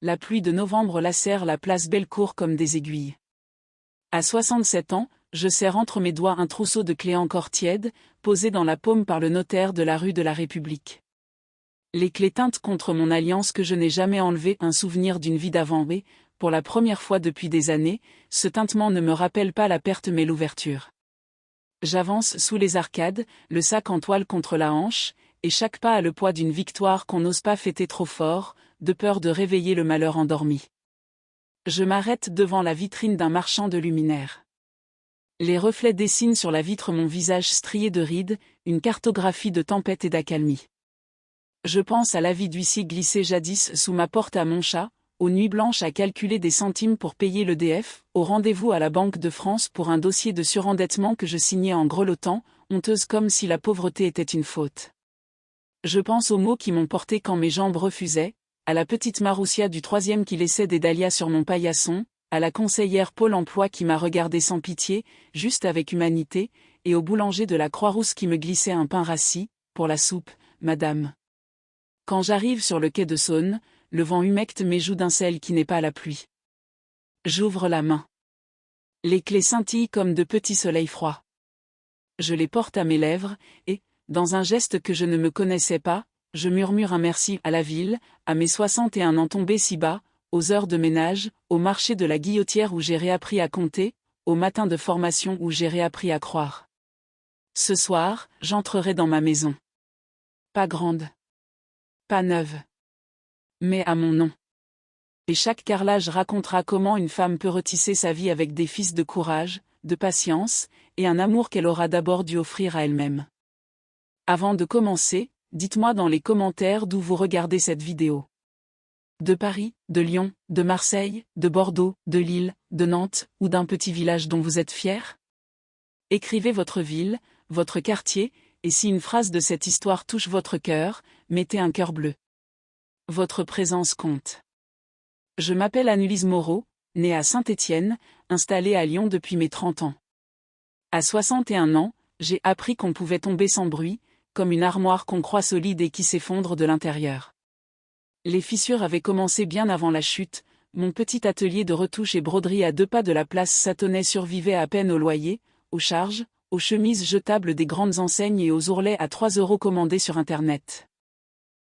la pluie de novembre lacère la place Bellecour comme des aiguilles. À 67 ans, je serre entre mes doigts un trousseau de clés encore tièdes, posé dans la paume par le notaire de la rue de la République. Les clés teintent contre mon alliance que je n'ai jamais enlevée, un souvenir d'une vie d'avant, mais, pour la première fois depuis des années, ce tintement ne me rappelle pas la perte mais l'ouverture. J'avance sous les arcades, le sac en toile contre la hanche, et chaque pas a le poids d'une victoire qu'on n'ose pas fêter trop fort, de peur de réveiller le malheur endormi. Je m'arrête devant la vitrine d'un marchand de luminaires. Les reflets dessinent sur la vitre mon visage strié de rides, une cartographie de tempête et d'accalmie. Je pense à la vie d'huissier glissé jadis sous ma porte à Montchat, aux nuits blanches à calculer des centimes pour payer l'EDF, au rendez-vous à la Banque de France pour un dossier de surendettement que je signais en grelottant, honteuse comme si la pauvreté était une faute. Je pense aux mots qui m'ont porté quand mes jambes refusaient, à la petite Maroussia du 3e qui laissait des dahlias sur mon paillasson, à la conseillère Pôle emploi qui m'a regardé sans pitié, juste avec humanité, et au boulanger de la Croix-Rousse qui me glissait un pain rassis, pour la soupe, madame. Quand j'arrive sur le quai de Saône, le vent humecte mes joues d'un sel qui n'est pas la pluie. J'ouvre la main. Les clés scintillent comme de petits soleils froids. Je les porte à mes lèvres, et, dans un geste que je ne me connaissais pas, je murmure un merci à la ville, à mes 61 ans tombés si bas, aux heures de ménage, au marché de la Guillotière où j'ai réappris à compter, au matin de formation où j'ai réappris à croire. Ce soir, j'entrerai dans ma maison. Pas grande. Pas neuve. Mais à mon nom. Et chaque carrelage racontera comment une femme peut retisser sa vie avec des fils de courage, de patience, et un amour qu'elle aura d'abord dû offrir à elle-même. Avant de commencer, dites-moi dans les commentaires d'où vous regardez cette vidéo. De Paris, de Lyon, de Marseille, de Bordeaux, de Lille, de Nantes, ou d'un petit village dont vous êtes fier? Écrivez votre ville, votre quartier, et si une phrase de cette histoire touche votre cœur, mettez un cœur bleu. Votre présence compte. Je m'appelle Annelise Moreau, née à Saint-Étienne, installée à Lyon depuis mes 30 ans. À 61 ans, j'ai appris qu'on pouvait tomber sans bruit, comme une armoire qu'on croit solide et qui s'effondre de l'intérieur. Les fissures avaient commencé bien avant la chute, mon petit atelier de retouche et broderie à 2 pas de la place Satonnet survivait à peine au loyer, aux charges, aux chemises jetables des grandes enseignes et aux ourlets à 3 € commandés sur Internet.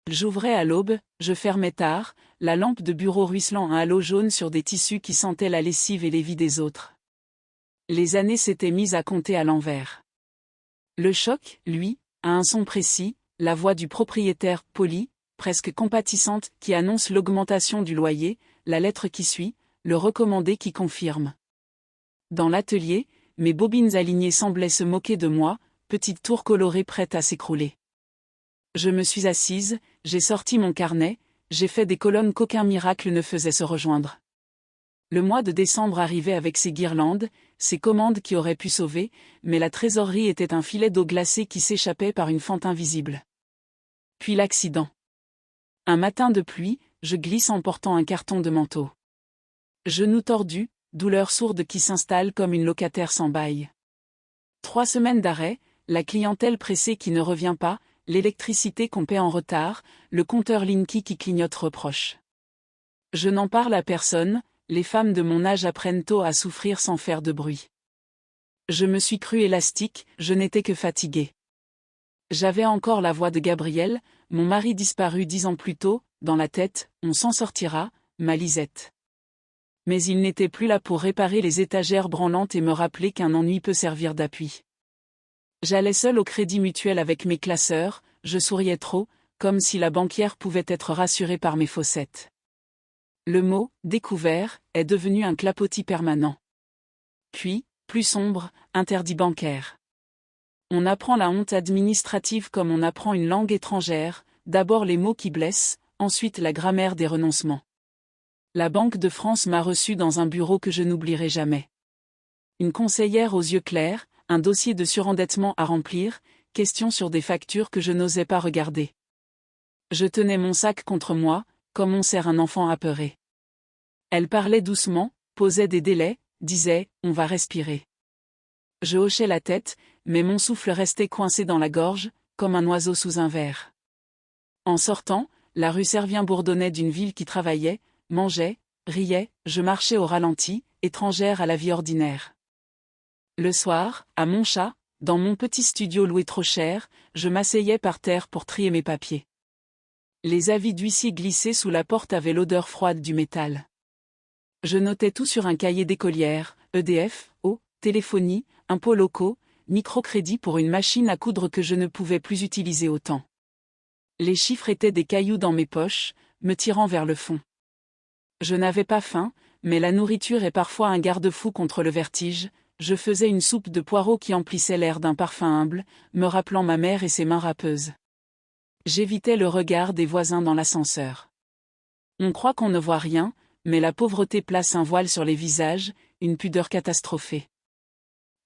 J'ouvrais à l'aube, je fermais tard, la lampe de bureau ruisselant un halo jaune sur des tissus qui sentaient la lessive et les vies des autres. Les années s'étaient mises à compter à l'envers. Le choc, lui, a un son précis, la voix du propriétaire, poli, presque compatissante, qui annonce l'augmentation du loyer, la lettre qui suit, le recommandé qui confirme. Dans l'atelier, mes bobines alignées semblaient se moquer de moi, petite tour colorée prête à s'écrouler. Je me suis assise, j'ai sorti mon carnet, j'ai fait des colonnes qu'aucun miracle ne faisait se rejoindre. Le mois de décembre arrivait avec ses guirlandes, ses commandes qui auraient pu sauver, mais la trésorerie était un filet d'eau glacée qui s'échappait par une fente invisible. Puis l'accident. Un matin de pluie, je glisse en portant un carton de manteau. Genou tordu, douleur sourde qui s'installe comme une locataire sans bail. 3 semaines d'arrêt, la clientèle pressée qui ne revient pas, l'électricité qu'on paie en retard, le compteur Linky qui clignote reproche. Je n'en parle à personne, les femmes de mon âge apprennent tôt à souffrir sans faire de bruit. Je me suis crue élastique, je n'étais que fatiguée. J'avais encore la voix de Gabriel, mon mari disparu 10 ans plus tôt, dans la tête, on s'en sortira, ma Lisette. Mais il n'était plus là pour réparer les étagères branlantes et me rappeler qu'un ennui peut servir d'appui. J'allais seule au Crédit Mutuel avec mes classeurs, je souriais trop, comme si la banquière pouvait être rassurée par mes fossettes. Le mot « découvert » est devenu un clapotis permanent. Puis, plus sombre, interdit bancaire. On apprend la honte administrative comme on apprend une langue étrangère, d'abord les mots qui blessent, ensuite la grammaire des renoncements. La Banque de France m'a reçu dans un bureau que je n'oublierai jamais. Une conseillère aux yeux clairs, un dossier de surendettement à remplir, questions sur des factures que je n'osais pas regarder. Je tenais mon sac contre moi, comme on serre un enfant apeuré. Elle parlait doucement, posait des délais, disait « on va respirer ». Je hochais la tête, mais mon souffle restait coincé dans la gorge, comme un oiseau sous un verre. En sortant, la rue Servien bourdonnait d'une ville qui travaillait, mangeais, riais, je marchais au ralenti, étrangère à la vie ordinaire. Le soir, à mon chat, dans mon petit studio loué trop cher, je m'asseyais par terre pour trier mes papiers. Les avis d'huissier glissés sous la porte avaient l'odeur froide du métal. Je notais tout sur un cahier d'écolière, EDF, eau, téléphonie, impôts locaux, microcrédit pour une machine à coudre que je ne pouvais plus utiliser autant. Les chiffres étaient des cailloux dans mes poches, me tirant vers le fond. Je n'avais pas faim, mais la nourriture est parfois un garde-fou contre le vertige. Je faisais une soupe de poireaux qui emplissait l'air d'un parfum humble, me rappelant ma mère et ses mains râpeuses. J'évitais le regard des voisins dans l'ascenseur. On croit qu'on ne voit rien, mais la pauvreté place un voile sur les visages, une pudeur catastrophée.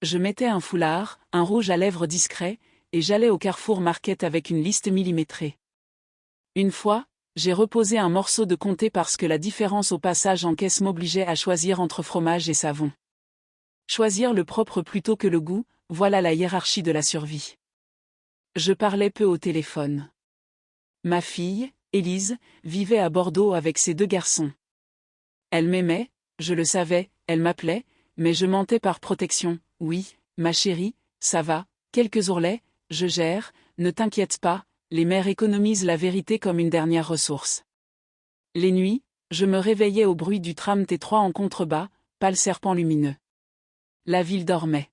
Je mettais un foulard, un rouge à lèvres discret, et j'allais au Carrefour Market avec une liste millimétrée. Une fois, j'ai reposé un morceau de comté parce que la différence au passage en caisse m'obligeait à choisir entre fromage et savon. Choisir le propre plutôt que le goût, voilà la hiérarchie de la survie. Je parlais peu au téléphone. Ma fille, Élise, vivait à Bordeaux avec ses 2 garçons. Elle m'aimait, je le savais, elle m'appelait, mais je mentais par protection. Oui, ma chérie, ça va, quelques ourlets, je gère, ne t'inquiète pas, les mères économisent la vérité comme une dernière ressource. Les nuits, je me réveillais au bruit du tram T3 en contrebas, pâle serpent lumineux. La ville dormait.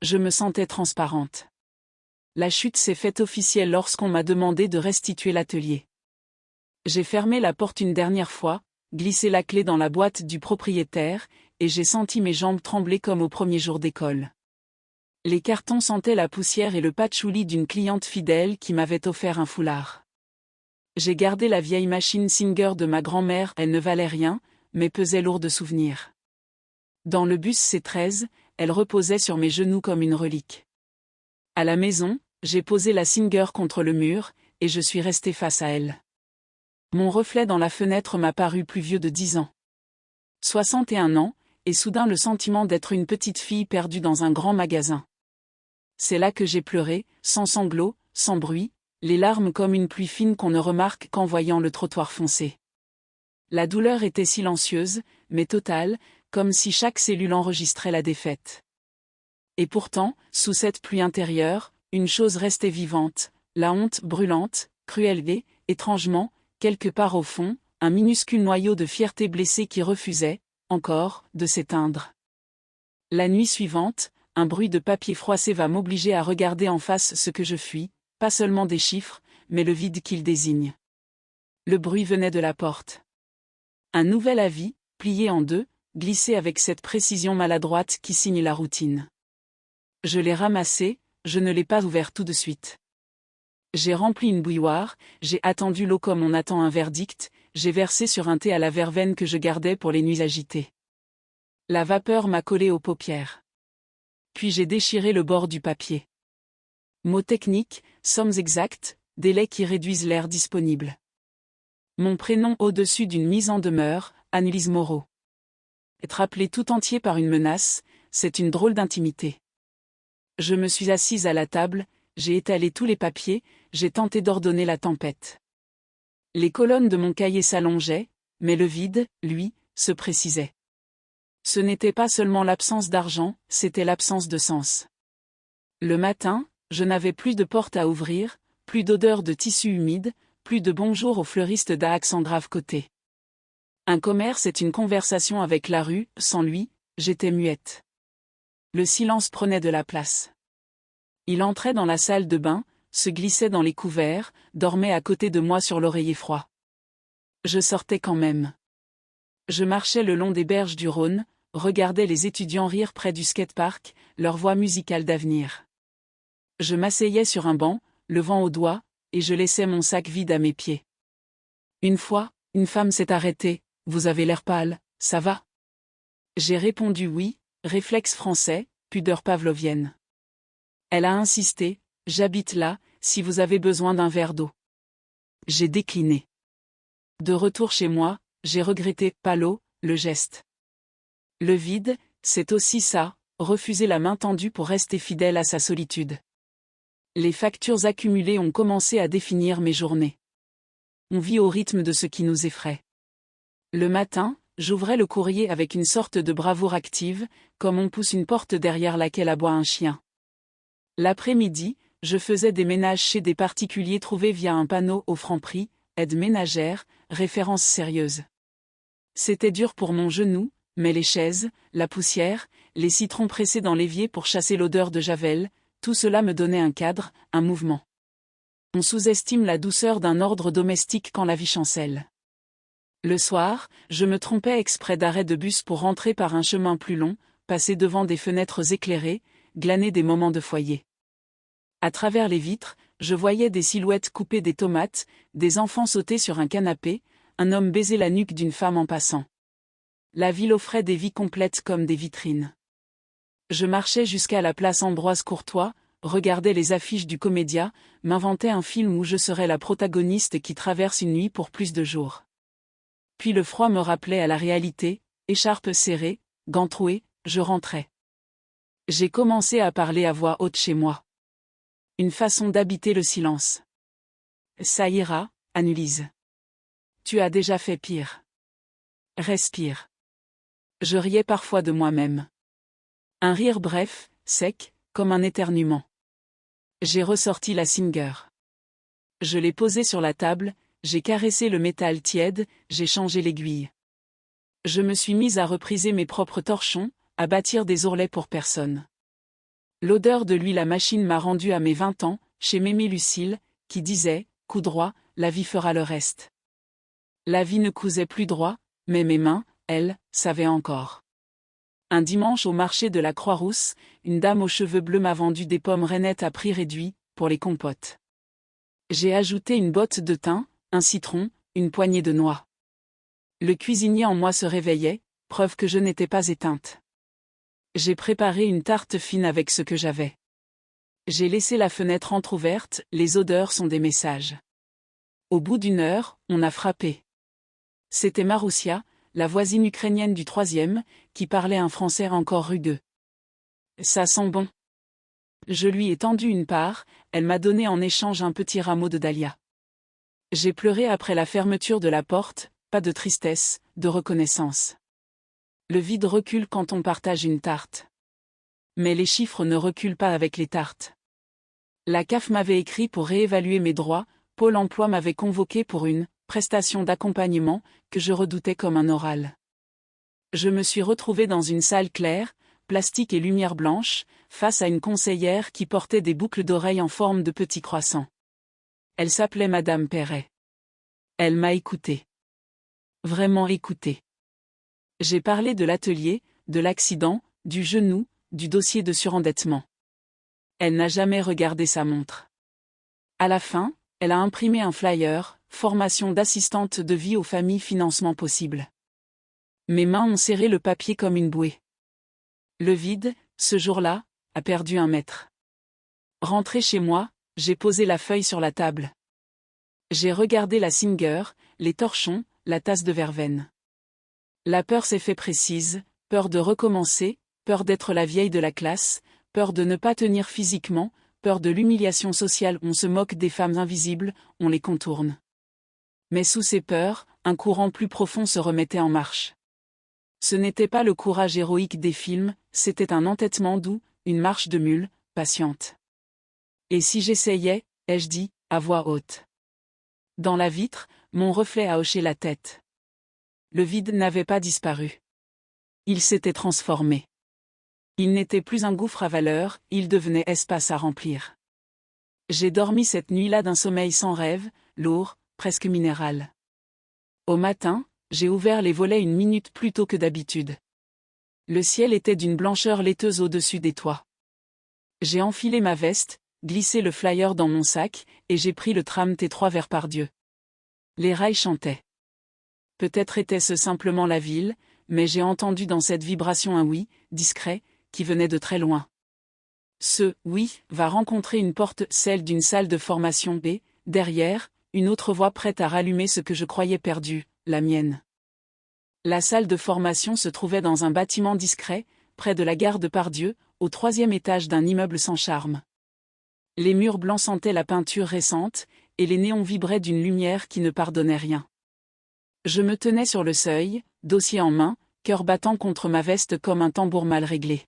Je me sentais transparente. La chute s'est faite officielle lorsqu'on m'a demandé de restituer l'atelier. J'ai fermé la porte une dernière fois, glissé la clé dans la boîte du propriétaire, et j'ai senti mes jambes trembler comme au premier jour d'école. Les cartons sentaient la poussière et le patchouli d'une cliente fidèle qui m'avait offert un foulard. J'ai gardé la vieille machine Singer de ma grand-mère, elle ne valait rien, mais pesait lourd de souvenirs. Dans le bus C13, elle reposait sur mes genoux comme une relique. À la maison, j'ai posé la Singer contre le mur, et je suis resté face à elle. Mon reflet dans la fenêtre m'a paru plus vieux de 10 ans. 61 ans, et soudain le sentiment d'être une petite fille perdue dans un grand magasin. C'est là que j'ai pleuré, sans sanglots, sans bruit, les larmes comme une pluie fine qu'on ne remarque qu'en voyant le trottoir foncé. La douleur était silencieuse, mais totale, comme si chaque cellule enregistrait la défaite. Et pourtant, sous cette pluie intérieure, une chose restait vivante, la honte brûlante, cruelle et, étrangement, quelque part au fond, un minuscule noyau de fierté blessée qui refusait, encore, de s'éteindre. La nuit suivante, un bruit de papier froissé va m'obliger à regarder en face ce que je fuis, pas seulement des chiffres, mais le vide qu'ils désignent. Le bruit venait de la porte. Un nouvel avis, plié en 2, glissé avec cette précision maladroite qui signe la routine. Je l'ai ramassé, je ne l'ai pas ouvert tout de suite. J'ai rempli une bouilloire, j'ai attendu l'eau comme on attend un verdict, j'ai versé sur un thé à la verveine que je gardais pour les nuits agitées. La vapeur m'a collé aux paupières. Puis j'ai déchiré le bord du papier. Mots techniques, sommes exactes, délais qui réduisent l'air disponible. Mon prénom au-dessus d'une mise en demeure, Annelise Moreau. Être appelé tout entier par une menace, c'est une drôle d'intimité. Je me suis assise à la table, j'ai étalé tous les papiers, j'ai tenté d'ordonner la tempête. Les colonnes de mon cahier s'allongeaient, mais le vide, lui, se précisait. Ce n'était pas seulement l'absence d'argent, c'était l'absence de sens. Le matin, je n'avais plus de porte à ouvrir, plus d'odeur de tissu humide, plus de bonjour au fleuriste d'Aix en grave côté. Un commerce est une conversation avec la rue, sans lui, j'étais muette. Le silence prenait de la place. Il entrait dans la salle de bain, se glissait dans les couverts, dormait à côté de moi sur l'oreiller froid. Je sortais quand même. Je marchais le long des berges du Rhône, regardais les étudiants rire près du skatepark, leur voix musicale d'avenir. Je m'asseyais sur un banc, le vent au doigt, et je laissais mon sac vide à mes pieds. Une fois, une femme s'est arrêtée, « Vous avez l'air pâle, ça va ?» J'ai répondu oui, réflexe français, pudeur pavlovienne. Elle a insisté, « J'habite là, si vous avez besoin d'un verre d'eau. » J'ai décliné. De retour chez moi, j'ai regretté, pas l'eau, le geste. Le vide, c'est aussi ça, refuser la main tendue pour rester fidèle à sa solitude. Les factures accumulées ont commencé à définir mes journées. On vit au rythme de ce qui nous effraie. Le matin, j'ouvrais le courrier avec une sorte de bravoure active, comme on pousse une porte derrière laquelle aboie un chien. L'après-midi, je faisais des ménages chez des particuliers trouvés via un panneau au Franprix, aide ménagère, référence sérieuse. C'était dur pour mon genou, mais les chaises, la poussière, les citrons pressés dans l'évier pour chasser l'odeur de javel, tout cela me donnait un cadre, un mouvement. On sous-estime la douceur d'un ordre domestique quand la vie chancelle. Le soir, je me trompais exprès d'arrêt de bus pour rentrer par un chemin plus long, passer devant des fenêtres éclairées, glaner des moments de foyer. À travers les vitres, je voyais des silhouettes couper des tomates, des enfants sauter sur un canapé, un homme baiser la nuque d'une femme en passant. La ville offrait des vies complètes comme des vitrines. Je marchais jusqu'à la place Ambroise Courtois, regardais les affiches du Comédia, m'inventais un film où je serais la protagoniste qui traverse une nuit pour plus de jours. Puis le froid me rappelait à la réalité, écharpe serrée, gants troués, je rentrais. J'ai commencé à parler à voix haute chez moi. Une façon d'habiter le silence. Ça ira, Annelise. Tu as déjà fait pire. Respire. Je riais parfois de moi-même. Un rire bref, sec, comme un éternuement. J'ai ressorti la Singer. Je l'ai posée sur la table, j'ai caressé le métal tiède, j'ai changé l'aiguille. Je me suis mise à repriser mes propres torchons, à bâtir des ourlets pour personne. L'odeur de l'huile à machine m'a rendu à mes 20 ans, chez Mémé Lucille, qui disait, coup droit, la vie fera le reste. La vie ne cousait plus droit, mais mes mains, elles, savaient encore. Un dimanche au marché de la Croix-Rousse, une dame aux cheveux bleus m'a vendu des pommes rainettes à prix réduit, pour les compotes. J'ai ajouté une botte de thym, un citron, une poignée de noix. Le cuisinier en moi se réveillait, preuve que je n'étais pas éteinte. J'ai préparé une tarte fine avec ce que j'avais. J'ai laissé la fenêtre entr'ouverte, les odeurs sont des messages. Au bout d'une heure, on a frappé. C'était Maroussia, la voisine ukrainienne du 3e, qui parlait un français encore rugueux. Ça sent bon. Je lui ai tendu une part, elle m'a donné en échange un petit rameau de dahlia. J'ai pleuré après la fermeture de la porte, pas de tristesse, de reconnaissance. Le vide recule quand on partage une tarte. Mais les chiffres ne reculent pas avec les tartes. La CAF m'avait écrit pour réévaluer mes droits, Pôle emploi m'avait convoqué pour une prestation d'accompagnement que je redoutais comme un oral. Je me suis retrouvée dans une salle claire, plastique et lumière blanche, face à une conseillère qui portait des boucles d'oreilles en forme de petits croissants. Elle s'appelait Madame Perret. Elle m'a écoutée. Vraiment écoutée. J'ai parlé de l'atelier, de l'accident, du genou, du dossier de surendettement. Elle n'a jamais regardé sa montre. À la fin, elle a imprimé un flyer, formation d'assistante de vie aux familles financement possible. Mes mains ont serré le papier comme une bouée. Le vide, ce jour-là, a perdu 1 mètre. Rentré chez moi, j'ai posé la feuille sur la table. J'ai regardé la Singer, les torchons, la tasse de verveine. La peur s'est fait précise, peur de recommencer, peur d'être la vieille de la classe, peur de ne pas tenir physiquement, peur de l'humiliation sociale. On se moque des femmes invisibles, on les contourne. Mais sous ces peurs, un courant plus profond se remettait en marche. Ce n'était pas le courage héroïque des films, c'était un entêtement doux, une marche de mule, patiente. Et si j'essayais, ai-je dit, à voix haute. Dans la vitre, mon reflet a hoché la tête. Le vide n'avait pas disparu. Il s'était transformé. Il n'était plus un gouffre à valeur, il devenait espace à remplir. J'ai dormi cette nuit-là d'un sommeil sans rêve, lourd, presque minéral. Au matin, j'ai ouvert les volets 1 minute plus tôt que d'habitude. Le ciel était d'une blancheur laiteuse au-dessus des toits. J'ai enfilé ma veste, glissé le flyer dans mon sac, et j'ai pris le tram T3 vers Pardieu. Les rails chantaient. Peut-être était-ce simplement la ville, mais j'ai entendu dans cette vibration un oui, discret, qui venait de très loin. Ce « oui » va rencontrer une porte, celle d'une salle de formation B, derrière, une autre voix prête à rallumer ce que je croyais perdu, la mienne. La salle de formation se trouvait dans un bâtiment discret, près de la gare de Pardieu, au 3e étage d'un immeuble sans charme. Les murs blancs sentaient la peinture récente, et les néons vibraient d'une lumière qui ne pardonnait rien. Je me tenais sur le seuil, dossier en main, cœur battant contre ma veste comme un tambour mal réglé.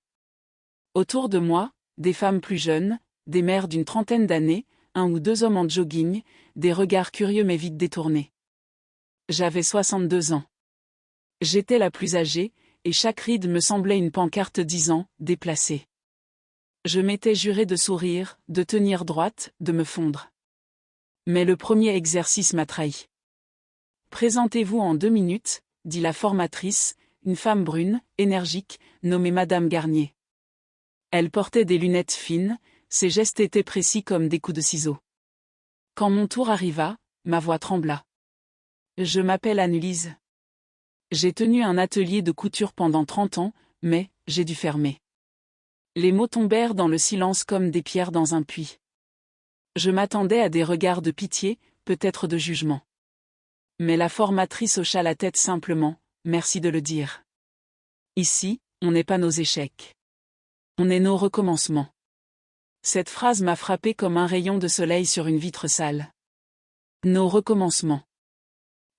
Autour de moi, des femmes plus jeunes, des mères d'une trentaine d'années, un ou deux hommes en jogging, des regards curieux mais vite détournés. J'avais 62 ans. J'étais la plus âgée, et chaque ride me semblait une pancarte disant « déplacée ». Je m'étais juré de sourire, de tenir droite, de me fondre. Mais le premier exercice m'a trahi. « Présentez-vous en 2 minutes », dit la formatrice, une femme brune, énergique, nommée Madame Garnier. Elle portait des lunettes fines, ses gestes étaient précis comme des coups de ciseaux. Quand mon tour arriva, ma voix trembla. « Je m'appelle Annelise. J'ai tenu un atelier de couture pendant 30 ans, mais j'ai dû fermer. » Les mots tombèrent dans le silence comme des pierres dans un puits. Je m'attendais à des regards de pitié, peut-être de jugement. Mais la formatrice hocha la tête simplement, « Merci de le dire. Ici, on n'est pas nos échecs. On est nos recommencements. » Cette phrase m'a frappé comme un rayon de soleil sur une vitre sale. Nos recommencements.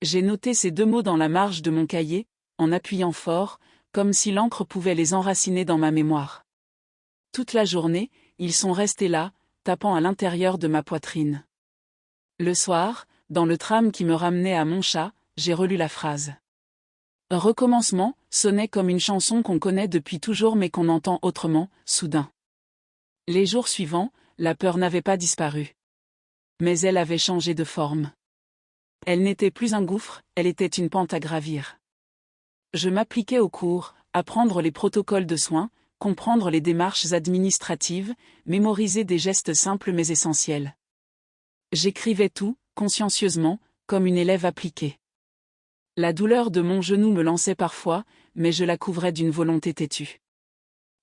J'ai noté ces 2 mots dans la marge de mon cahier, en appuyant fort, comme si l'encre pouvait les enraciner dans ma mémoire. Toute la journée, ils sont restés là, tapant à l'intérieur de ma poitrine. Le soir, dans le tram qui me ramenait à Montchat, j'ai relu la phrase. Recommencement sonnait comme une chanson qu'on connaît depuis toujours mais qu'on entend autrement, soudain. Les jours suivants, la peur n'avait pas disparu. Mais elle avait changé de forme. Elle n'était plus un gouffre, elle était une pente à gravir. Je m'appliquais aux cours, apprendre les protocoles de soins, comprendre les démarches administratives, mémoriser des gestes simples mais essentiels. J'écrivais tout, consciencieusement, comme une élève appliquée. La douleur de mon genou me lançait parfois, mais je la couvrais d'une volonté têtue.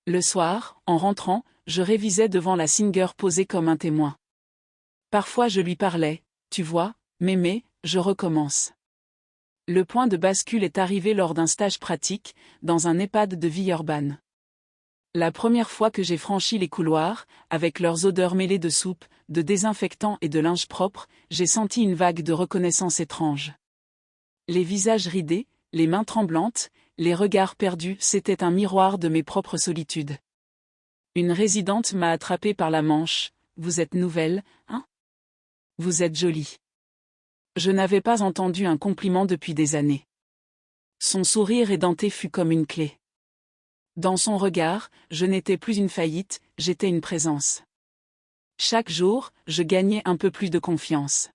Le soir, en rentrant, je révisais devant la Singer posée comme un témoin. Parfois je lui parlais, « Tu vois, mémé, je recommence. » Le point de bascule est arrivé lors d'un stage pratique, dans un EHPAD de Villeurbanne. La première fois que j'ai franchi les couloirs, avec leurs odeurs mêlées de soupe, de désinfectant et de linge propre, j'ai senti une vague de reconnaissance étrange. Les visages ridés, les mains tremblantes, les regards perdus, c'était un miroir de mes propres solitudes. Une résidente m'a attrapé par la manche, « Vous êtes nouvelle, hein? Vous êtes jolie. » Je n'avais pas entendu un compliment depuis des années. Son sourire édenté fut comme une clé. Dans son regard, je n'étais plus une faillite, j'étais une présence. Chaque jour, je gagnais un peu plus de confiance.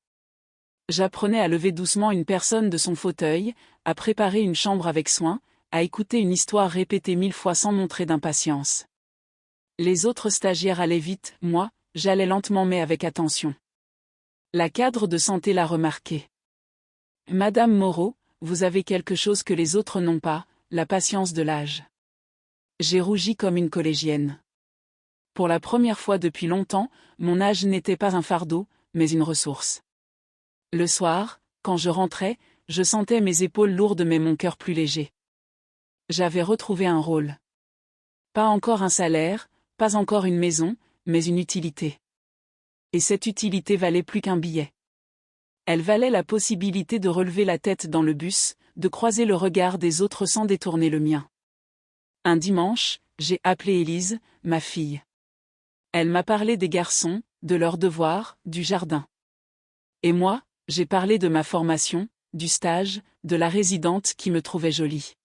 J'apprenais à lever doucement une personne de son fauteuil, à préparer une chambre avec soin, à écouter une histoire répétée 1000 fois sans montrer d'impatience. Les autres stagiaires allaient vite, moi, j'allais lentement mais avec attention. La cadre de santé l'a remarqué. « Madame Moreau, vous avez quelque chose que les autres n'ont pas, la patience de l'âge. » J'ai rougi comme une collégienne. Pour la première fois depuis longtemps, mon âge n'était pas un fardeau, mais une ressource. Le soir, quand je rentrais, je sentais mes épaules lourdes mais mon cœur plus léger. J'avais retrouvé un rôle. Pas encore un salaire, pas encore une maison, mais une utilité. Et cette utilité valait plus qu'un billet. Elle valait la possibilité de relever la tête dans le bus, de croiser le regard des autres sans détourner le mien. Un dimanche, j'ai appelé Élise, ma fille. Elle m'a parlé des garçons, de leurs devoirs, du jardin. Et moi, j'ai parlé de ma formation, du stage, de la résidente qui me trouvait jolie.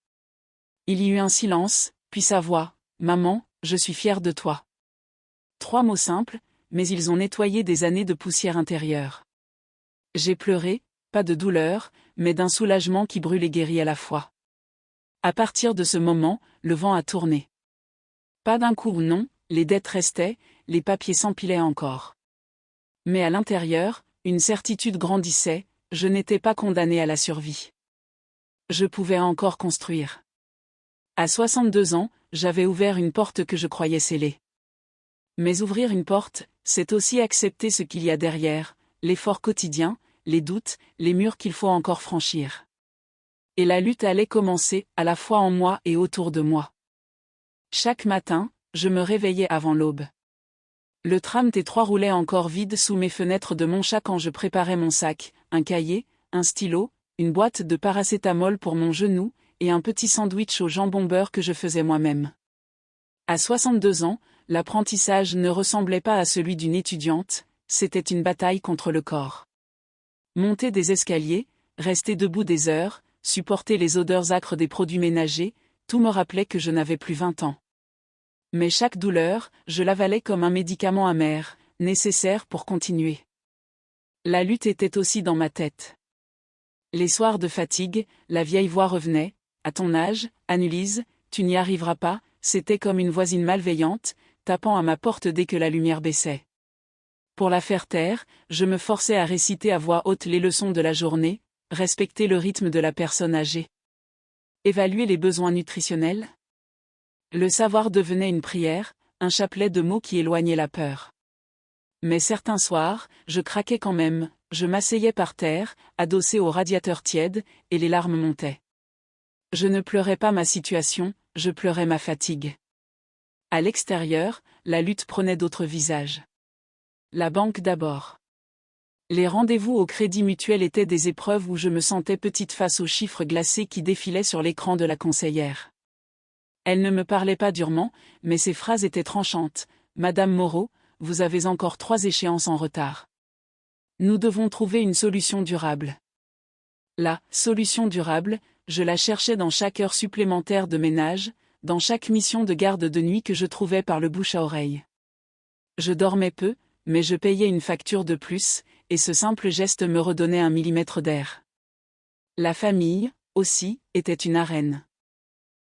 Il y eut un silence, puis sa voix, « Maman, je suis fière de toi. » 3 mots simples, mais ils ont nettoyé des années de poussière intérieure. J'ai pleuré, pas de douleur, mais d'un soulagement qui brûle et guérit à la fois. À partir de ce moment, le vent a tourné. Pas d'un coup ou non, les dettes restaient, les papiers s'empilaient encore. Mais à l'intérieur, une certitude grandissait, je n'étais pas condamné à la survie. Je pouvais encore construire. À 62 ans, j'avais ouvert une porte que je croyais scellée. Mais ouvrir une porte, c'est aussi accepter ce qu'il y a derrière, l'effort quotidien, les doutes, les murs qu'il faut encore franchir. Et la lutte allait commencer, à la fois en moi et autour de moi. Chaque matin, je me réveillais avant l'aube. Le tram T3 roulait encore vide sous mes fenêtres de Montchat quand je préparais mon sac, un cahier, un stylo, une boîte de paracétamol pour mon genou, et un petit sandwich au jambon beurre que je faisais moi-même. À 62 ans, l'apprentissage ne ressemblait pas à celui d'une étudiante, c'était une bataille contre le corps. Monter des escaliers, rester debout des heures, supporter les odeurs âcres des produits ménagers, tout me rappelait que je n'avais plus 20 ans. Mais chaque douleur, je l'avalais comme un médicament amer, nécessaire pour continuer. La lutte était aussi dans ma tête. Les soirs de fatigue, la vieille voix revenait, « À ton âge, Annelise, tu n'y arriveras pas », c'était comme une voisine malveillante, tapant à ma porte dès que la lumière baissait. Pour la faire taire, je me forçais à réciter à voix haute les leçons de la journée, respecter le rythme de la personne âgée. Évaluer les besoins nutritionnels. Le savoir devenait une prière, un chapelet de mots qui éloignait la peur. Mais certains soirs, je craquais quand même, je m'asseyais par terre, adossé au radiateur tiède, et les larmes montaient. Je ne pleurais pas ma situation, je pleurais ma fatigue. À l'extérieur, la lutte prenait d'autres visages. La banque d'abord. Les rendez-vous au Crédit Mutuel étaient des épreuves où je me sentais petite face aux chiffres glacés qui défilaient sur l'écran de la conseillère. Elle ne me parlait pas durement, mais ses phrases étaient tranchantes. « Madame Moreau, vous avez encore 3 échéances en retard. Nous devons trouver une solution durable. » La solution durable, je la cherchais dans chaque heure supplémentaire de ménage, dans chaque mission de garde de nuit que je trouvais par le bouche à oreille. Je dormais peu, mais je payais une facture de plus, et ce simple geste me redonnait un millimètre d'air. La famille, aussi, était une arène.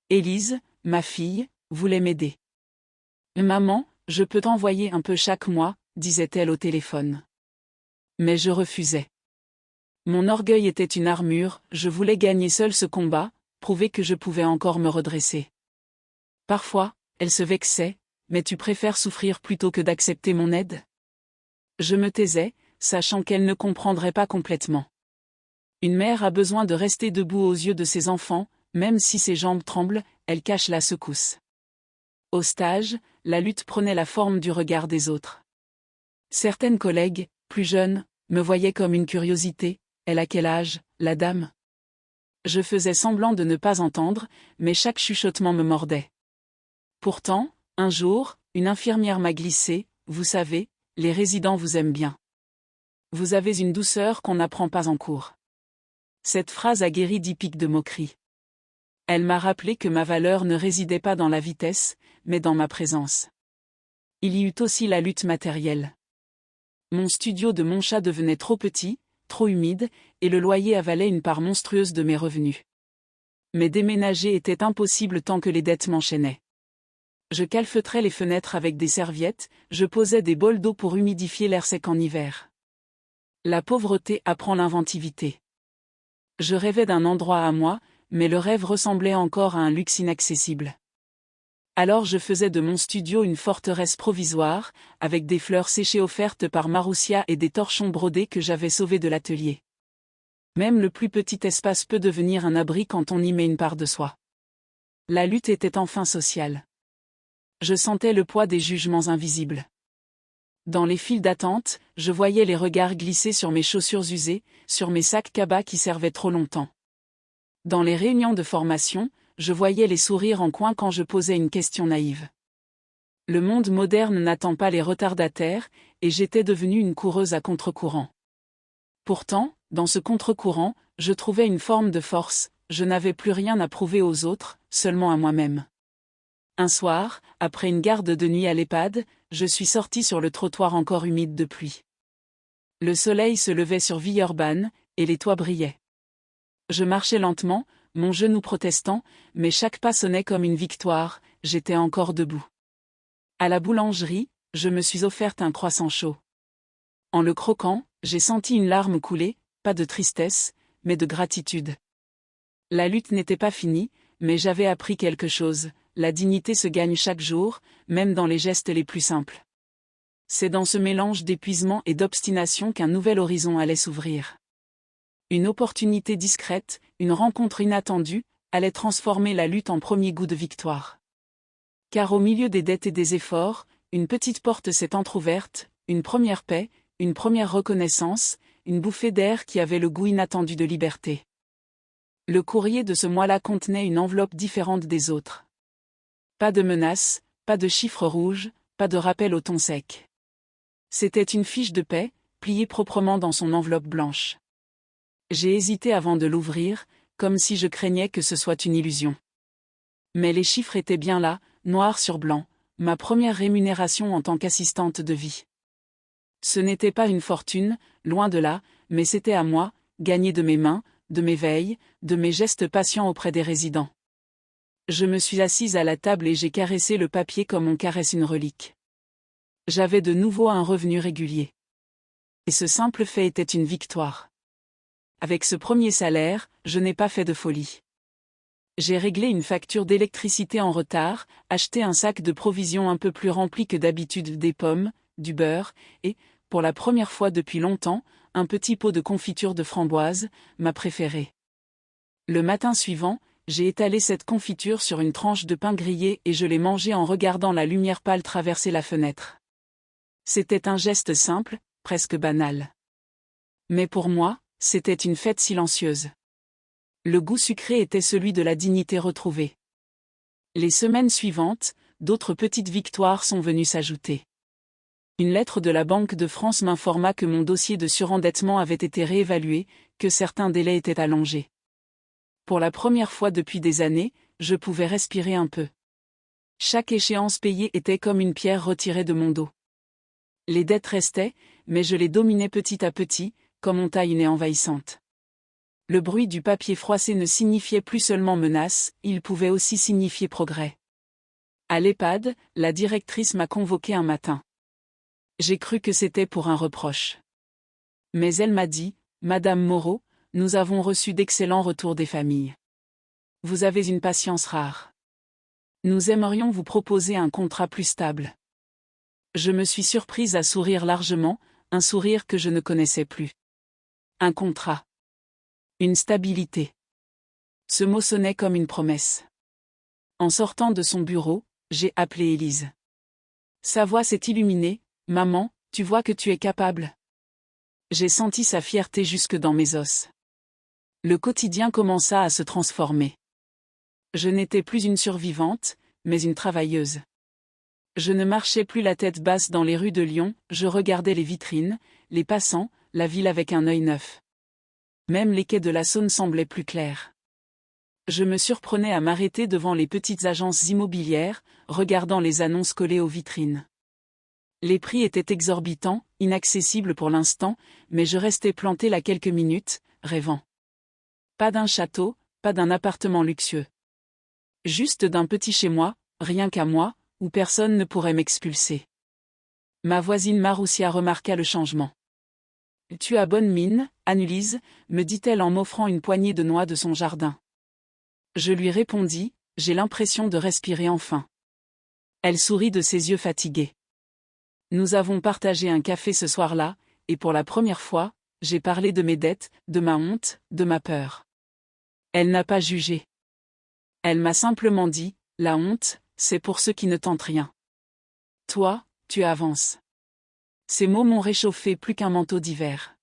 Élise, ma fille, voulait m'aider. « Maman, je peux t'envoyer un peu chaque mois », disait-elle au téléphone. Mais je refusais. Mon orgueil était une armure, je voulais gagner seul ce combat, prouver que je pouvais encore me redresser. Parfois, elle se vexait, « Mais tu préfères souffrir plutôt que d'accepter mon aide ?» Je me taisais, sachant qu'elle ne comprendrait pas complètement. Une mère a besoin de rester debout aux yeux de ses enfants, même si ses jambes tremblent, elle cache la secousse. Au stage, la lutte prenait la forme du regard des autres. Certaines collègues, plus jeunes, me voyaient comme une curiosité. « Elle a quel âge, la dame ?» Je faisais semblant de ne pas entendre, mais chaque chuchotement me mordait. Pourtant, un jour, une infirmière m'a glissé, « Vous savez, les résidents vous aiment bien. Vous avez une douceur qu'on n'apprend pas en cours. » Cette phrase a guéri d'10 pics de moquerie. Elle m'a rappelé que ma valeur ne résidait pas dans la vitesse, mais dans ma présence. Il y eut aussi la lutte matérielle. Mon studio de mon chat devenait trop petit, trop humide, et le loyer avalait une part monstrueuse de mes revenus. Mais déménager était impossible tant que les dettes m'enchaînaient. Je calfeutrais les fenêtres avec des serviettes, je posais des bols d'eau pour humidifier l'air sec en hiver. La pauvreté apprend l'inventivité. Je rêvais d'un endroit à moi, mais le rêve ressemblait encore à un luxe inaccessible. Alors je faisais de mon studio une forteresse provisoire, avec des fleurs séchées offertes par Maroussia et des torchons brodés que j'avais sauvés de l'atelier. Même le plus petit espace peut devenir un abri quand on y met une part de soi. La lutte était enfin sociale. Je sentais le poids des jugements invisibles. Dans les files d'attente, je voyais les regards glisser sur mes chaussures usées, sur mes sacs cabas qui servaient trop longtemps. Dans les réunions de formation, je voyais les sourires en coin quand je posais une question naïve. Le monde moderne n'attend pas les retardataires, et j'étais devenue une coureuse à contre-courant. Pourtant, dans ce contre-courant, je trouvais une forme de force, je n'avais plus rien à prouver aux autres, seulement à moi-même. Un soir, après une garde de nuit à l'EHPAD, je suis sortie sur le trottoir encore humide de pluie. Le soleil se levait sur Villeurbanne, et les toits brillaient. Je marchais lentement, mon genou protestant, mais chaque pas sonnait comme une victoire, j'étais encore debout. À la boulangerie, je me suis offerte un croissant chaud. En le croquant, j'ai senti une larme couler, pas de tristesse, mais de gratitude. La lutte n'était pas finie, mais j'avais appris quelque chose, la dignité se gagne chaque jour, même dans les gestes les plus simples. C'est dans ce mélange d'épuisement et d'obstination qu'un nouvel horizon allait s'ouvrir. Une opportunité discrète, une rencontre inattendue, allait transformer la lutte en premier goût de victoire. Car au milieu des dettes et des efforts, une petite porte s'est entr'ouverte, une première paix, une première reconnaissance, une bouffée d'air qui avait le goût inattendu de liberté. Le courrier de ce mois-là contenait une enveloppe différente des autres. Pas de menaces, pas de chiffres rouges, pas de rappel au ton sec. C'était une fiche de paie, pliée proprement dans son enveloppe blanche. J'ai hésité avant de l'ouvrir, comme si je craignais que ce soit une illusion. Mais les chiffres étaient bien là, noir sur blanc, ma première rémunération en tant qu'assistante de vie. Ce n'était pas une fortune, loin de là, mais c'était à moi, gagné de mes mains, de mes veilles, de mes gestes patients auprès des résidents. Je me suis assise à la table et j'ai caressé le papier comme on caresse une relique. J'avais de nouveau un revenu régulier. Et ce simple fait était une victoire. Avec ce premier salaire, je n'ai pas fait de folie. J'ai réglé une facture d'électricité en retard, acheté un sac de provisions un peu plus rempli que d'habitude, des pommes, du beurre, et, pour la première fois depuis longtemps, un petit pot de confiture de framboise, ma préférée. Le matin suivant, j'ai étalé cette confiture sur une tranche de pain grillé et je l'ai mangée en regardant la lumière pâle traverser la fenêtre. C'était un geste simple, presque banal. Mais pour moi, c'était une fête silencieuse. Le goût sucré était celui de la dignité retrouvée. Les semaines suivantes, d'autres petites victoires sont venues s'ajouter. Une lettre de la Banque de France m'informa que mon dossier de surendettement avait été réévalué, que certains délais étaient allongés. Pour la première fois depuis des années, je pouvais respirer un peu. Chaque échéance payée était comme une pierre retirée de mon dos. Les dettes restaient, mais je les dominais petit à petit, comme on taille une haie envahissante. Le bruit du papier froissé ne signifiait plus seulement menace, il pouvait aussi signifier progrès. À l'EHPAD, la directrice m'a convoqué un matin. J'ai cru que c'était pour un reproche. Mais elle m'a dit, « Madame Moreau, nous avons reçu d'excellents retours des familles. Vous avez une patience rare. Nous aimerions vous proposer un contrat plus stable. » Je me suis surprise à sourire largement, un sourire que je ne connaissais plus. Un contrat. Une stabilité. Ce mot sonnait comme une promesse. En sortant de son bureau, j'ai appelé Élise. Sa voix s'est illuminée, « Maman, tu vois que tu es capable. » J'ai senti sa fierté jusque dans mes os. Le quotidien commença à se transformer. Je n'étais plus une survivante, mais une travailleuse. Je ne marchais plus la tête basse dans les rues de Lyon, je regardais les vitrines, les passants, la ville avec un œil neuf. Même les quais de la Saône semblaient plus clairs. Je me surprenais à m'arrêter devant les petites agences immobilières, regardant les annonces collées aux vitrines. Les prix étaient exorbitants, inaccessibles pour l'instant, mais je restais planté là quelques minutes, rêvant. Pas d'un château, pas d'un appartement luxueux. Juste d'un petit chez-moi, rien qu'à moi, où personne ne pourrait m'expulser. Ma voisine Maroussia remarqua le changement. « Tu as bonne mine, Annelise » me dit-elle en m'offrant une poignée de noix de son jardin. Je lui répondis, « J'ai l'impression de respirer enfin. » Elle sourit de ses yeux fatigués. Nous avons partagé un café ce soir-là, et pour la première fois, j'ai parlé de mes dettes, de ma honte, de ma peur. Elle n'a pas jugé. Elle m'a simplement dit, « La honte, c'est pour ceux qui ne tentent rien. Toi, tu avances. » Ces mots m'ont réchauffé plus qu'un manteau d'hiver.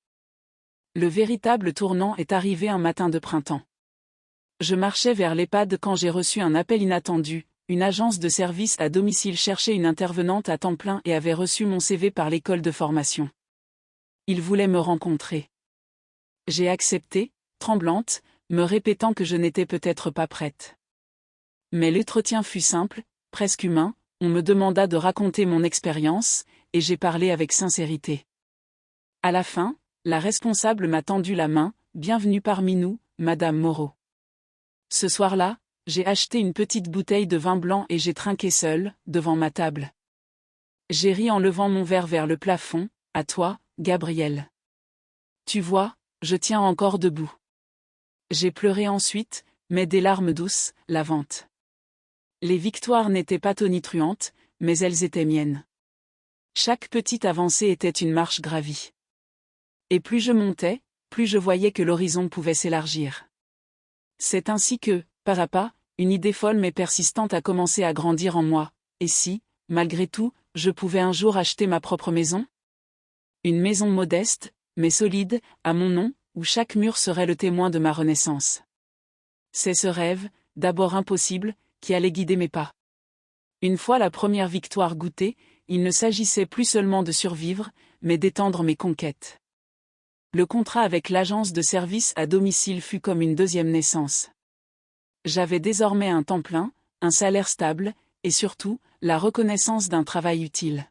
Le véritable tournant est arrivé un matin de printemps. Je marchais vers l'EHPAD quand j'ai reçu un appel inattendu. Une agence de service à domicile cherchait une intervenante à temps plein et avait reçu mon CV par l'école de formation. Ils voulaient me rencontrer. J'ai accepté, tremblante, me répétant que je n'étais peut-être pas prête. Mais l'entretien fut simple, presque humain, on me demanda de raconter mon expérience, et j'ai parlé avec sincérité. À la fin, la responsable m'a tendu la main, « Bienvenue parmi nous, Madame Moreau. » Ce soir-là, j'ai acheté une petite bouteille de vin blanc et j'ai trinqué seule, devant ma table. J'ai ri en levant mon verre vers le plafond, « À toi, Gabriel. Tu vois, je tiens encore debout. » J'ai pleuré ensuite, mais des larmes douces, lavantes. Les victoires n'étaient pas tonitruantes, mais elles étaient miennes. Chaque petite avancée était une marche gravie. Et plus je montais, plus je voyais que l'horizon pouvait s'élargir. C'est ainsi que, pas à pas, une idée folle mais persistante a commencé à grandir en moi. Et si, malgré tout, je pouvais un jour acheter ma propre maison ? Une maison modeste, mais solide, à mon nom, où chaque mur serait le témoin de ma renaissance. C'est ce rêve, d'abord impossible, qui allait guider mes pas. Une fois la première victoire goûtée, il ne s'agissait plus seulement de survivre, mais d'étendre mes conquêtes. Le contrat avec l'agence de service à domicile fut comme une deuxième naissance. J'avais désormais un temps plein, un salaire stable, et surtout, la reconnaissance d'un travail utile.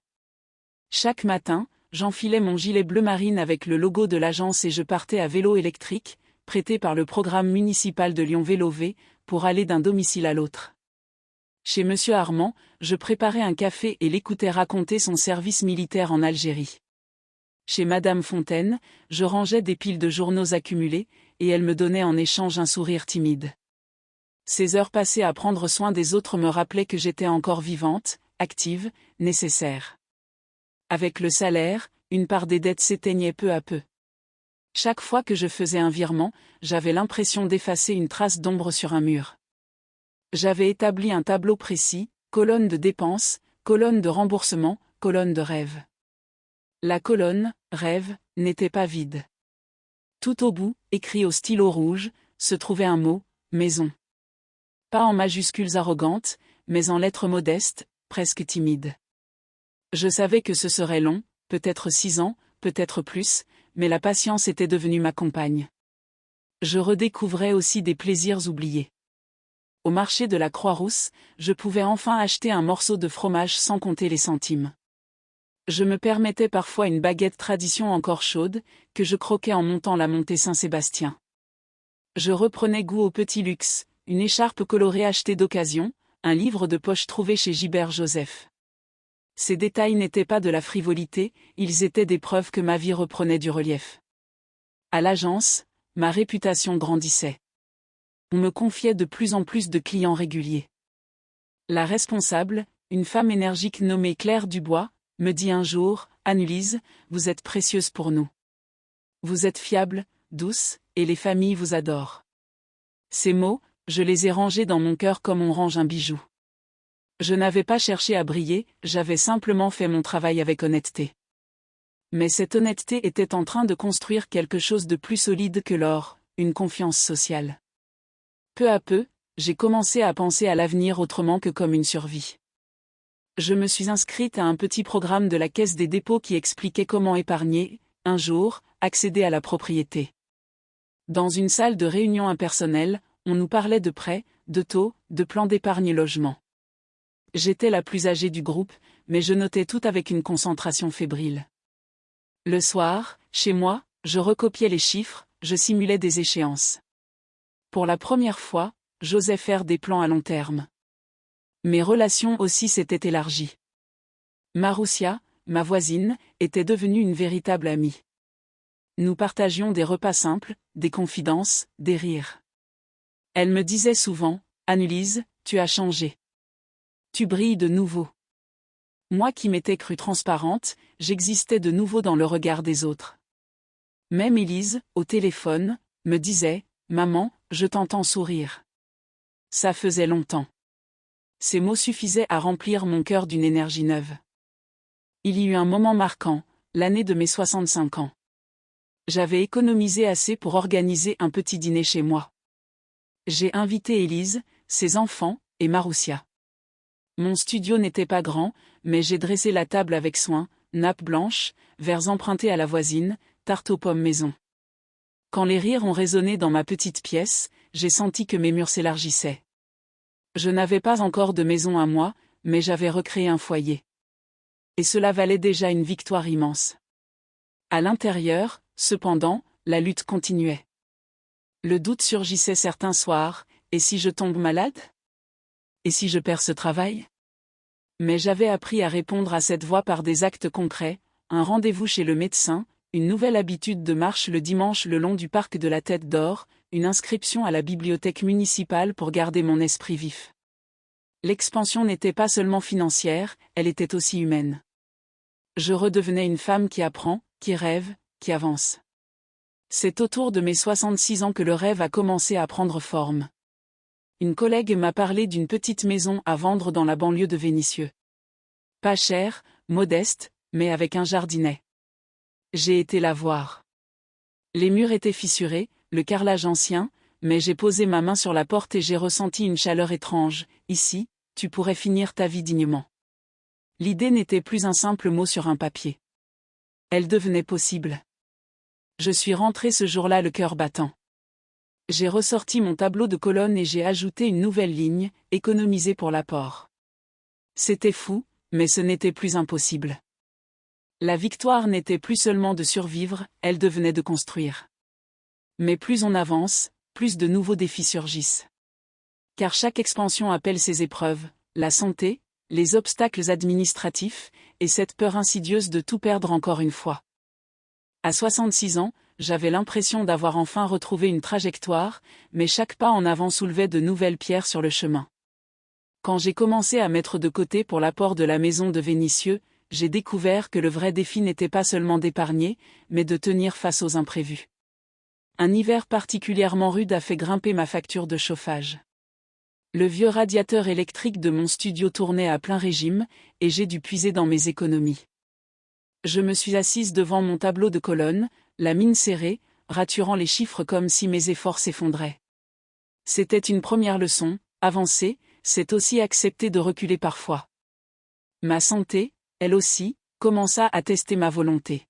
Chaque matin, j'enfilais mon gilet bleu marine avec le logo de l'agence et je partais à vélo électrique, prêté par le programme municipal de Lyon Vélo-V, pour aller d'un domicile à l'autre. Chez Monsieur Armand, je préparais un café et l'écoutais raconter son service militaire en Algérie. Chez Madame Fontaine, je rangeais des piles de journaux accumulés, et elle me donnait en échange un sourire timide. Ces heures passées à prendre soin des autres me rappelaient que j'étais encore vivante, active, nécessaire. Avec le salaire, une part des dettes s'éteignait peu à peu. Chaque fois que je faisais un virement, j'avais l'impression d'effacer une trace d'ombre sur un mur. J'avais établi un tableau précis, colonne de dépenses, colonne de remboursement, colonne de rêve. La colonne, rêve, n'était pas vide. Tout au bout, écrit au stylo rouge, se trouvait un mot, maison. Pas en majuscules arrogantes, mais en lettres modestes, presque timides. Je savais que ce serait long, peut-être 6 ans, peut-être plus, mais la patience était devenue ma compagne. Je redécouvrais aussi des plaisirs oubliés. Au marché de la Croix-Rousse, je pouvais enfin acheter un morceau de fromage sans compter les centimes. Je me permettais parfois une baguette tradition encore chaude, que je croquais en montant la montée Saint-Sébastien. Je reprenais goût au petit luxe, une écharpe colorée achetée d'occasion, un livre de poche trouvé chez Gilbert Joseph. Ces détails n'étaient pas de la frivolité, ils étaient des preuves que ma vie reprenait du relief. À l'agence, ma réputation grandissait. On me confiait de plus en plus de clients réguliers. La responsable, une femme énergique nommée Claire Dubois, me dit un jour, « Annelise, vous êtes précieuse pour nous. Vous êtes fiable, douce, et les familles vous adorent. » Ces mots, je les ai rangés dans mon cœur comme on range un bijou. Je n'avais pas cherché à briller, j'avais simplement fait mon travail avec honnêteté. Mais cette honnêteté était en train de construire quelque chose de plus solide que l'or, une confiance sociale. Peu à peu, j'ai commencé à penser à l'avenir autrement que comme une survie. Je me suis inscrite à un petit programme de la Caisse des dépôts qui expliquait comment épargner, un jour, accéder à la propriété. Dans une salle de réunion impersonnelle, on nous parlait de prêts, de taux, de plans d'épargne logement. J'étais la plus âgée du groupe, mais je notais tout avec une concentration fébrile. Le soir, chez moi, je recopiais les chiffres, je simulais des échéances. Pour la première fois, j'osais faire des plans à long terme. Mes relations aussi s'étaient élargies. Maroussia, ma voisine, était devenue une véritable amie. Nous partagions des repas simples, des confidences, des rires. Elle me disait souvent, « Annelise, tu as changé. Tu brilles de nouveau. » Moi qui m'étais crue transparente, j'existais de nouveau dans le regard des autres. Même Élise, au téléphone, me disait, « Maman, je t'entends sourire. » Ça faisait longtemps. Ces mots suffisaient à remplir mon cœur d'une énergie neuve. Il y eut un moment marquant, l'année de mes 65 ans. J'avais économisé assez pour organiser un petit dîner chez moi. J'ai invité Élise, ses enfants, et Maroussia. Mon studio n'était pas grand, mais j'ai dressé la table avec soin, nappe blanche, verres empruntés à la voisine, tarte aux pommes maison. Quand les rires ont résonné dans ma petite pièce, j'ai senti que mes murs s'élargissaient. Je n'avais pas encore de maison à moi, mais j'avais recréé un foyer. Et cela valait déjà une victoire immense. À l'intérieur, cependant, la lutte continuait. Le doute surgissait certains soirs, et si je tombe malade ? Et si je perds ce travail ? Mais j'avais appris à répondre à cette voix par des actes concrets, un rendez-vous chez le médecin, une nouvelle habitude de marche le dimanche le long du parc de la Tête d'Or, une inscription à la bibliothèque municipale pour garder mon esprit vif. L'expansion n'était pas seulement financière, elle était aussi humaine. Je redevenais une femme qui apprend, qui rêve, qui avance. C'est autour de mes 66 ans que le rêve a commencé à prendre forme. Une collègue m'a parlé d'une petite maison à vendre dans la banlieue de Vénissieux. Pas cher, modeste, mais avec un jardinet. J'ai été la voir. Les murs étaient fissurés, le carrelage ancien, mais j'ai posé ma main sur la porte et j'ai ressenti une chaleur étrange. Ici, tu pourrais finir ta vie dignement. L'idée n'était plus un simple mot sur un papier. Elle devenait possible. Je suis rentré ce jour-là le cœur battant. J'ai ressorti mon tableau de colonne et j'ai ajouté une nouvelle ligne, économiser pour l'apport. C'était fou, mais ce n'était plus impossible. La victoire n'était plus seulement de survivre, elle devenait de construire. Mais plus on avance, plus de nouveaux défis surgissent. Car chaque expansion appelle ses épreuves, la santé, les obstacles administratifs, et cette peur insidieuse de tout perdre encore une fois. À 66 ans, j'avais l'impression d'avoir enfin retrouvé une trajectoire, mais chaque pas en avant soulevait de nouvelles pierres sur le chemin. Quand j'ai commencé à mettre de côté pour l'apport de la maison de Vénissieux, j'ai découvert que le vrai défi n'était pas seulement d'épargner, mais de tenir face aux imprévus. Un hiver particulièrement rude a fait grimper ma facture de chauffage. Le vieux radiateur électrique de mon studio tournait à plein régime, et j'ai dû puiser dans mes économies. Je me suis assise devant mon tableau de colonne, la mine serrée, raturant les chiffres comme si mes efforts s'effondraient. C'était une première leçon, avancer, c'est aussi accepter de reculer parfois. Ma santé, elle aussi, commença à tester ma volonté.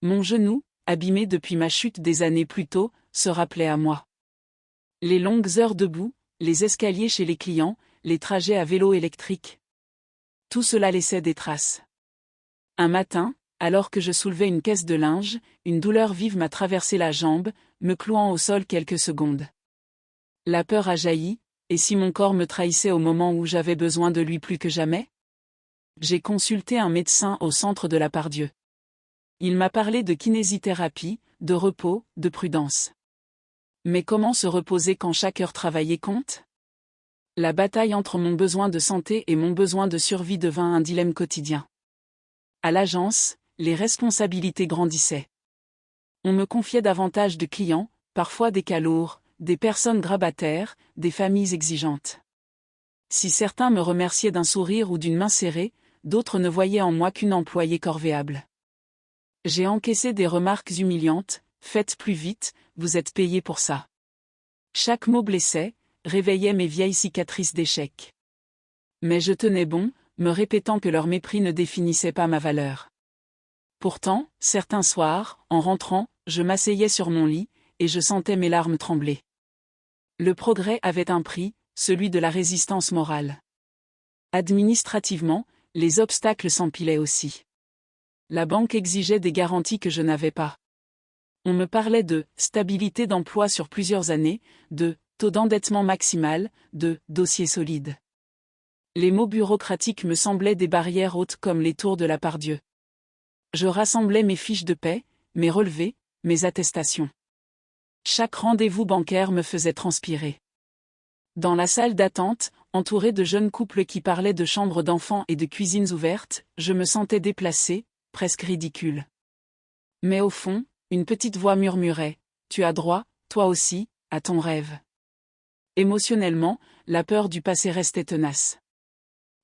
Mon genou, abîmé depuis ma chute des années plus tôt, se rappelait à moi. Les longues heures debout, les escaliers chez les clients, les trajets à vélo électrique. Tout cela laissait des traces. Un matin, alors que je soulevais une caisse de linge, une douleur vive m'a traversé la jambe, me clouant au sol quelques secondes. La peur a jailli, et si mon corps me trahissait au moment où j'avais besoin de lui plus que jamais? J'ai consulté un médecin au centre de la Pardieu. Il m'a parlé de kinésithérapie, de repos, de prudence. Mais comment se reposer quand chaque heure travaillée compte? La bataille entre mon besoin de santé et mon besoin de survie devint un dilemme quotidien. À l'agence, les responsabilités grandissaient. On me confiait davantage de clients, parfois des cas lourds, des personnes grabataires, des familles exigeantes. Si certains me remerciaient d'un sourire ou d'une main serrée, d'autres ne voyaient en moi qu'une employée corvéable. J'ai encaissé des remarques humiliantes, faites plus vite, vous êtes payé pour ça. Chaque mot blessait, réveillait mes vieilles cicatrices d'échec. Mais je tenais bon, me répétant que leur mépris ne définissait pas ma valeur. Pourtant, certains soirs, en rentrant, je m'asseyais sur mon lit, et je sentais mes larmes trembler. Le progrès avait un prix, celui de la résistance morale. Administrativement, les obstacles s'empilaient aussi. La banque exigeait des garanties que je n'avais pas. On me parlait de stabilité d'emploi sur plusieurs années, de taux d'endettement maximal, de dossier solide. Les mots bureaucratiques me semblaient des barrières hautes comme les tours de la Pardieu. Je rassemblais mes fiches de paie, mes relevés, mes attestations. Chaque rendez-vous bancaire me faisait transpirer. Dans la salle d'attente, entourée de jeunes couples qui parlaient de chambres d'enfants et de cuisines ouvertes, je me sentais déplacée, presque ridicule. Mais au fond, une petite voix murmurait « Tu as droit, toi aussi, à ton rêve ». Émotionnellement, la peur du passé restait tenace.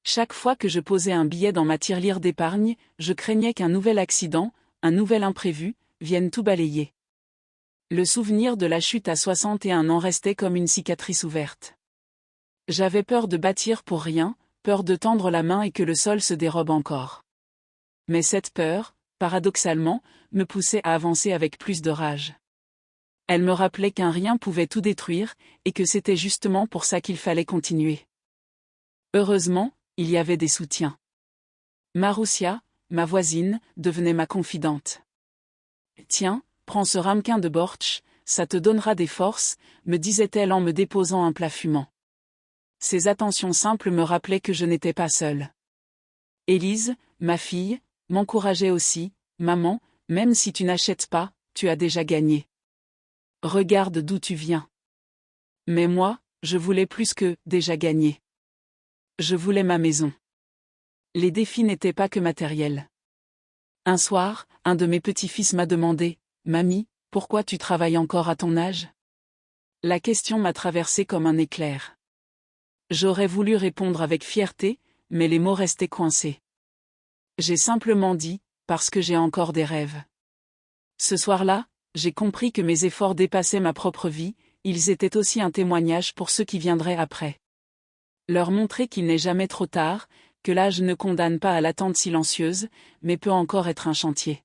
Chaque fois que je posais un billet dans ma tirelire d'épargne, je craignais qu'un nouvel accident, un nouvel imprévu, vienne tout balayer. Le souvenir de la chute à 61 ans restait comme une cicatrice ouverte. J'avais peur de bâtir pour rien, peur de tendre la main et que le sol se dérobe encore. Mais cette peur, paradoxalement, me poussait à avancer avec plus de rage. Elle me rappelait qu'un rien pouvait tout détruire, et que c'était justement pour ça qu'il fallait continuer. Heureusement, il y avait des soutiens. Maroussia, ma voisine, devenait ma confidente. « Tiens, prends ce ramequin de Bortsch, ça te donnera des forces », me disait-elle en me déposant un plat fumant. Ces attentions simples me rappelaient que je n'étais pas seule. Élise, ma fille, m'encourageait aussi, « Maman, même si tu n'achètes pas, tu as déjà gagné. Regarde d'où tu viens. » Mais moi, je voulais plus que « déjà gagné ». Je voulais ma maison. Les défis n'étaient pas que matériels. Un soir, un de mes petits-fils m'a demandé « Mamie, pourquoi tu travailles encore à ton âge ?» La question m'a traversé comme un éclair. J'aurais voulu répondre avec fierté, mais les mots restaient coincés. J'ai simplement dit « parce que j'ai encore des rêves ». Ce soir-là, j'ai compris que mes efforts dépassaient ma propre vie, ils étaient aussi un témoignage pour ceux qui viendraient après. Leur montrer qu'il n'est jamais trop tard, que l'âge ne condamne pas à l'attente silencieuse, mais peut encore être un chantier.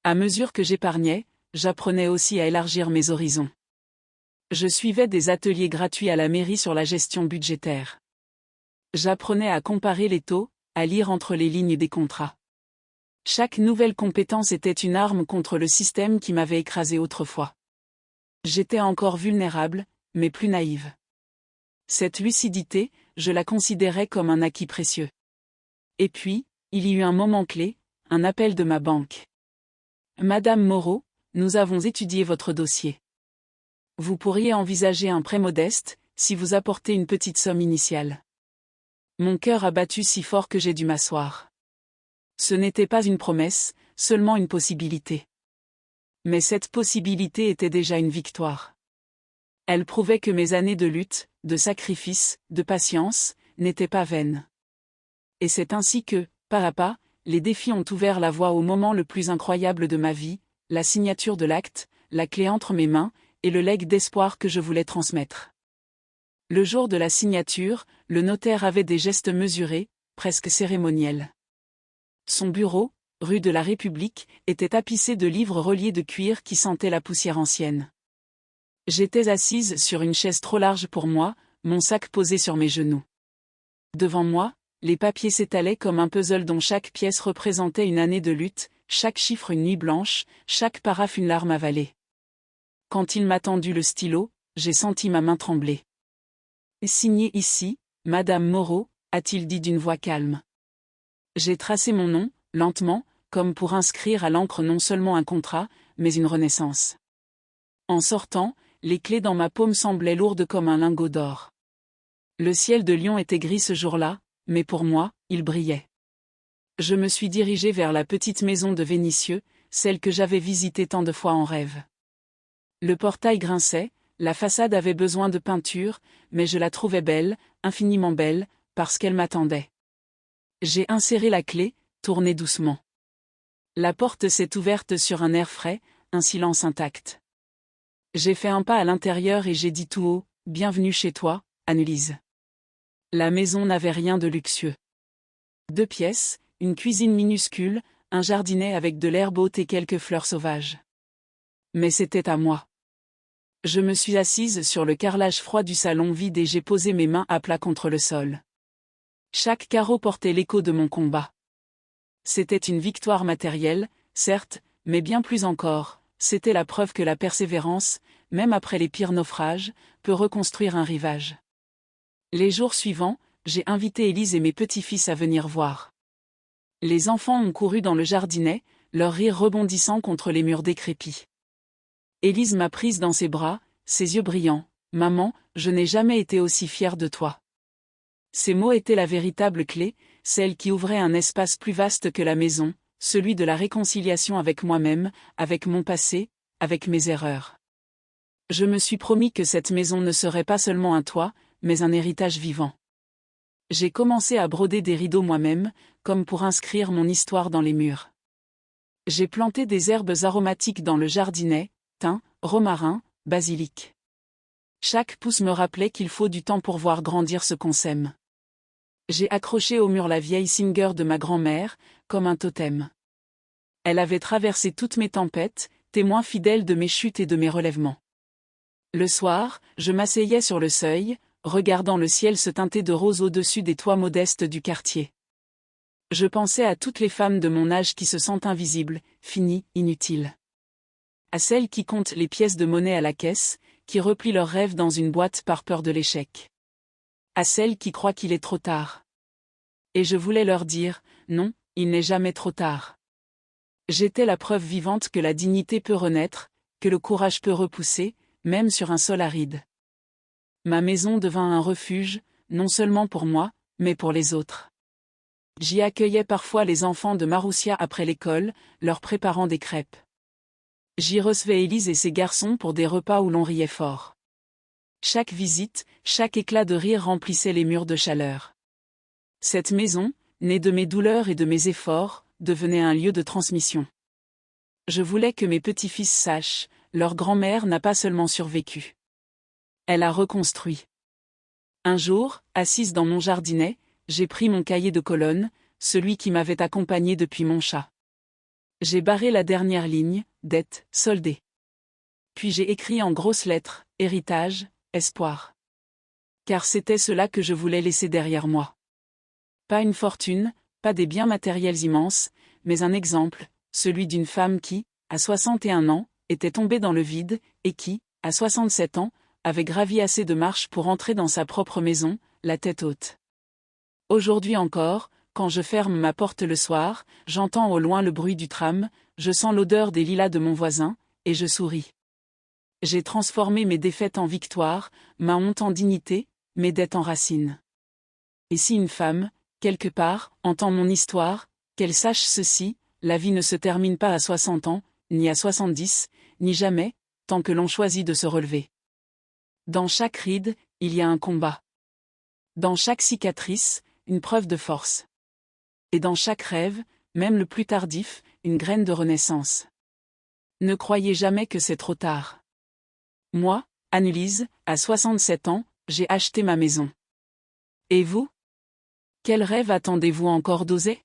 À mesure que j'épargnais, j'apprenais aussi à élargir mes horizons. Je suivais des ateliers gratuits à la mairie sur la gestion budgétaire. J'apprenais à comparer les taux, à lire entre les lignes des contrats. Chaque nouvelle compétence était une arme contre le système qui m'avait écrasé autrefois. J'étais encore vulnérable, mais plus naïve. Cette lucidité, je la considérais comme un acquis précieux. Et puis, il y eut un moment clé, un appel de ma banque. Madame Moreau, nous avons étudié votre dossier. Vous pourriez envisager un prêt modeste, si vous apportez une petite somme initiale. Mon cœur a battu si fort que j'ai dû m'asseoir. Ce n'était pas une promesse, seulement une possibilité. Mais cette possibilité était déjà une victoire. Elle prouvait que mes années de lutte, de sacrifice, de patience, n'étaient pas vaines. Et c'est ainsi que, pas à pas, les défis ont ouvert la voie au moment le plus incroyable de ma vie, la signature de l'acte, la clé entre mes mains, et le legs d'espoir que je voulais transmettre. Le jour de la signature, le notaire avait des gestes mesurés, presque cérémoniels. Son bureau, rue de la République, était tapissé de livres reliés de cuir qui sentaient la poussière ancienne. J'étais assise sur une chaise trop large pour moi, mon sac posé sur mes genoux. Devant moi, les papiers s'étalaient comme un puzzle dont chaque pièce représentait une année de lutte, chaque chiffre une nuit blanche, chaque paraphe une larme avalée. Quand il m'a tendu le stylo, j'ai senti ma main trembler. « Signé ici, Madame Moreau », a-t-il dit d'une voix calme. J'ai tracé mon nom, lentement, comme pour inscrire à l'encre non seulement un contrat, mais une renaissance. En sortant, les clés dans ma paume semblaient lourdes comme un lingot d'or. Le ciel de Lyon était gris ce jour-là, mais pour moi, il brillait. Je me suis dirigée vers la petite maison de Vénissieux, celle que j'avais visitée tant de fois en rêve. Le portail grinçait, la façade avait besoin de peinture, mais je la trouvais belle, infiniment belle, parce qu'elle m'attendait. J'ai inséré la clé, tourné doucement. La porte s'est ouverte sur un air frais, un silence intact. J'ai fait un pas à l'intérieur et j'ai dit tout haut, « Bienvenue chez toi, Annelise ». La maison n'avait rien de luxueux. 2 pièces, une cuisine minuscule, un jardinet avec de l'herbe haute et quelques fleurs sauvages. Mais c'était à moi. Je me suis assise sur le carrelage froid du salon vide et j'ai posé mes mains à plat contre le sol. Chaque carreau portait l'écho de mon combat. C'était une victoire matérielle, certes, mais bien plus encore, c'était la preuve que la persévérance, même après les pires naufrages, peut reconstruire un rivage. Les jours suivants, j'ai invité Élise et mes petits-fils à venir voir. Les enfants ont couru dans le jardinet, leur rire rebondissant contre les murs décrépits. Élise m'a prise dans ses bras, ses yeux brillants. « Maman, je n'ai jamais été aussi fière de toi. » Ces mots étaient la véritable clé, celle qui ouvrait un espace plus vaste que la maison, celui de la réconciliation avec moi-même, avec mon passé, avec mes erreurs. Je me suis promis que cette maison ne serait pas seulement un toit, mais un héritage vivant. J'ai commencé à broder des rideaux moi-même, comme pour inscrire mon histoire dans les murs. J'ai planté des herbes aromatiques dans le jardinet, thym, romarin, basilic. Chaque pouce me rappelait qu'il faut du temps pour voir grandir ce qu'on sème. J'ai accroché au mur la vieille Singer de ma grand-mère, comme un totem. Elle avait traversé toutes mes tempêtes, témoin fidèle de mes chutes et de mes relèvements. Le soir, je m'asseyais sur le seuil, regardant le ciel se teinter de rose au-dessus des toits modestes du quartier. Je pensais à toutes les femmes de mon âge qui se sentent invisibles, finies, inutiles. À celles qui comptent les pièces de monnaie à la caisse, qui replient leurs rêves dans une boîte par peur de l'échec. À celles qui croient qu'il est trop tard. Et je voulais leur dire, non, il n'est jamais trop tard. J'étais la preuve vivante que la dignité peut renaître, que le courage peut repousser, même sur un sol aride. Ma maison devint un refuge, non seulement pour moi, mais pour les autres. J'y accueillais parfois les enfants de Maroussia après l'école, leur préparant des crêpes. J'y recevais Élise et ses garçons pour des repas où l'on riait fort. Chaque visite, chaque éclat de rire remplissait les murs de chaleur. Cette maison, née de mes douleurs et de mes efforts, devenait un lieu de transmission. Je voulais que mes petits-fils sachent, leur grand-mère n'a pas seulement survécu. Elle a reconstruit. Un jour, assise dans mon jardinet, j'ai pris mon cahier de colonne, celui qui m'avait accompagné depuis mon chat. J'ai barré la dernière ligne, dette, soldée. Puis j'ai écrit en grosses lettres, héritage, espoir. Car c'était cela que je voulais laisser derrière moi. Pas une fortune, pas des biens matériels immenses, mais un exemple, celui d'une femme qui, à 61 ans, était tombée dans le vide, et qui, à 67 ans, avait gravi assez de marches pour entrer dans sa propre maison, la tête haute. Aujourd'hui encore, quand je ferme ma porte le soir, j'entends au loin le bruit du tram, je sens l'odeur des lilas de mon voisin, et je souris. J'ai transformé mes défaites en victoires, ma honte en dignité, mes dettes en racines. Et si une femme, quelque part, entend mon histoire, qu'elle sache ceci, la vie ne se termine pas à 60 ans, ni à 70, ni jamais, tant que l'on choisit de se relever. Dans chaque ride, il y a un combat. Dans chaque cicatrice, une preuve de force. Et dans chaque rêve, même le plus tardif, une graine de renaissance. Ne croyez jamais que c'est trop tard. Moi, Annelise, à 67 ans, j'ai acheté ma maison. Et vous? Quel rêve attendez-vous encore d'oser?